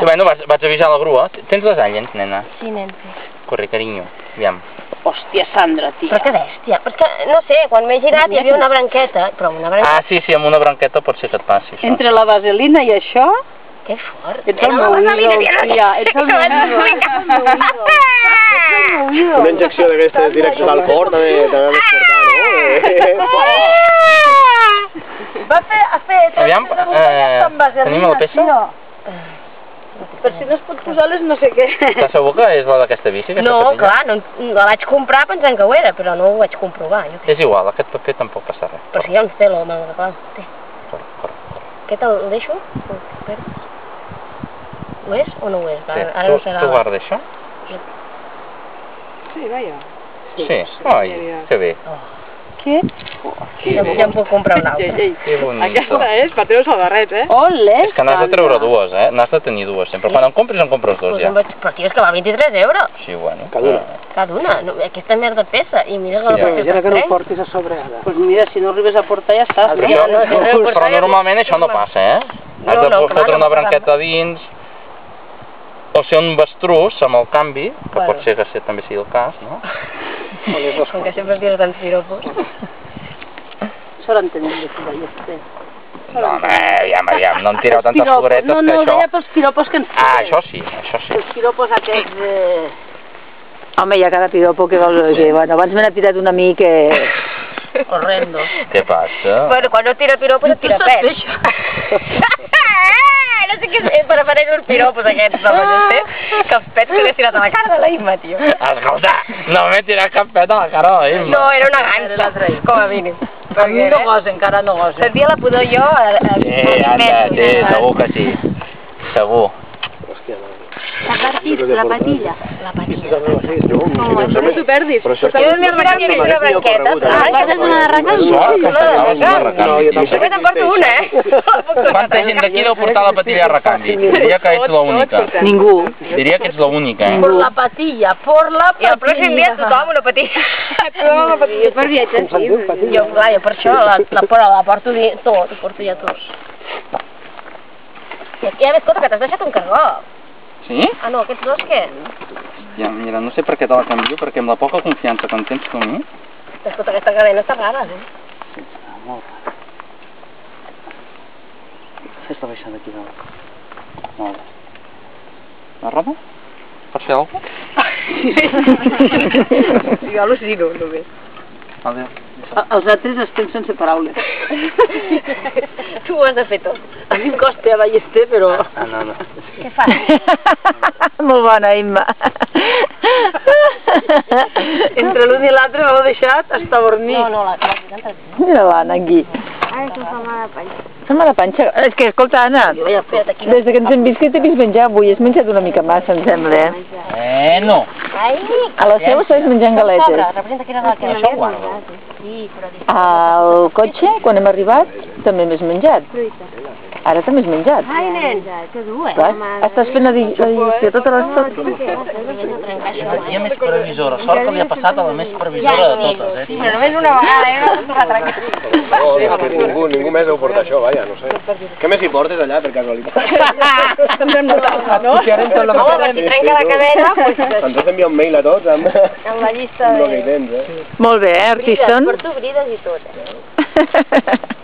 Bueno, vaig avisar la grua. Tens les alles, nena? Sí, nen. Corre, carinyo. Aviam. Hòstia, Sandra, tia. Però que bèstia. Perquè, no sé, quan m'he girat hi havia una branqueta, però una branqueta... Ah, sí, amb una branqueta pot ser que et passi, això. Entre la vaselina i això... Que fort. Ets el meu ídol, tia. Ets el meu ídol. Una injecció d'aquestes direcció al cor també l'has portat, no? Va fer... Aviam, tenim la peça? Per si no es pot posar les no sé què. Estàs segur que és la d'aquesta bici? No, clar, la vaig comprar pensant que ho era, però no ho vaig comprovar. És igual, aquest paper tampoc passa res. Però si hi ha un cel, home, clar. Corre. Aquest el deixo? Ho és o no ho és? Ara no serà... Tu guarda això? Sí, vaja. Sí. Ai, que bé. Què? Ja em puc comprar un altre. Que bonito. Aquesta és per treure el barret, eh? Ole! És que n'has de treure dues, eh? N'has de tenir dues sempre. Quan en compris dos, ja. Però tio, és que va 23 euros. Sí, bueno. Cada una. Aquesta merda pesa. I mira que la portes Imagina que no ho portis a sobre ara. Doncs mira, si no arribes a portar ja estàs. Però normalment això no passa, eh? Has de fotre una branqueta dins, o ser un bastrús amb el canvi, que pot ser que també sigui el cas, no? Com que sempre tires tants piropos. Això l'entenem de fi, ja. No, home, aviam, no em tireu tantes floretes que això... No, deia pels piropos que ens Ah, això sí. Els piropos aquests... Home, hi ha cada piropo que vols dir. Bueno, abans me n'ha tirat un amic que... Horrendo. Què passa? Bueno, quan no tira piropos et tira pet. No sé què és, prefereix uns piropos aquests, no sé, que els pets que l'he tirat a la cara de la Imma, tio. Escolta, no m'he tirat cap pet a la cara de la Imma. No, era una gansa, com a mínim. No gosa, encara no gosa. Sentia la pudor jo Sí, anda, sí, segur que sí. Segur. La patilla. La patilla. No t'ho perdis. Jo m'he arrencat que una branqueta. Portes una de recanvi? També te'n porto una, Quanta gent d'aquí deu portar la patilla a recanvi? Diria que ets l'única. Ningú. Diria que ets l'única, eh? Por la patilla, por la patilla. I el pròxim dia tothom una patilla. Jo per viatjar, sí. Jo, clar, jo per això la porto tot, ho porto ja tot. I aquí, escolta, que t'has deixat un cargó. Sí? Ah, no, aquests dos què? Ja, mira, no sé per què te la canvio, perquè amb la poca confiança que en tens tu a mi... Escolta, aquesta cadena està rara, eh? Sí, està molt rara. Fes-la baixar d'aquí dalt. Molt bé. La roba? Pots fer alguna cosa? Jo al·lucino, només. Adéu. Els altres estem sense paraules. Tu ho has de fer tot. A mi em costa a Ballester, però... No. Què fas? Molt bona, Imma. Entre l'un i l'altre m'heu deixat hasta dormir. No, Mira l'Anna aquí. Ai, que fa mala panxa. Fa mala panxa. És que, escolta, Anna, des que ens hem vist que t'he vist menjar avui, has menjat una mica massa, em sembla, eh? No. Ai, A la seva estàs menjant galetes. representa que era la que Això ho guardo. Sí, però... Al cotxe, quan hem arribat, també m'has menjat. Ara també has menjat. Ai, nen, que dur, eh? Clar, estàs fent la digestió tota l'estona. Hi ha més previsora. Sort que li ha passat a la més previsora de totes, eh? Sí, però només una vegada, eh? No, ningú més deu portar això, vaja, no sé. Què més hi portes allà, per casualitat? No? Home, per si trenca la cadena, doncs... Ens has d'enviar un mail a tots amb la llista el que hi tens, eh? Molt bé, Artiston? Porto brides i tot, eh?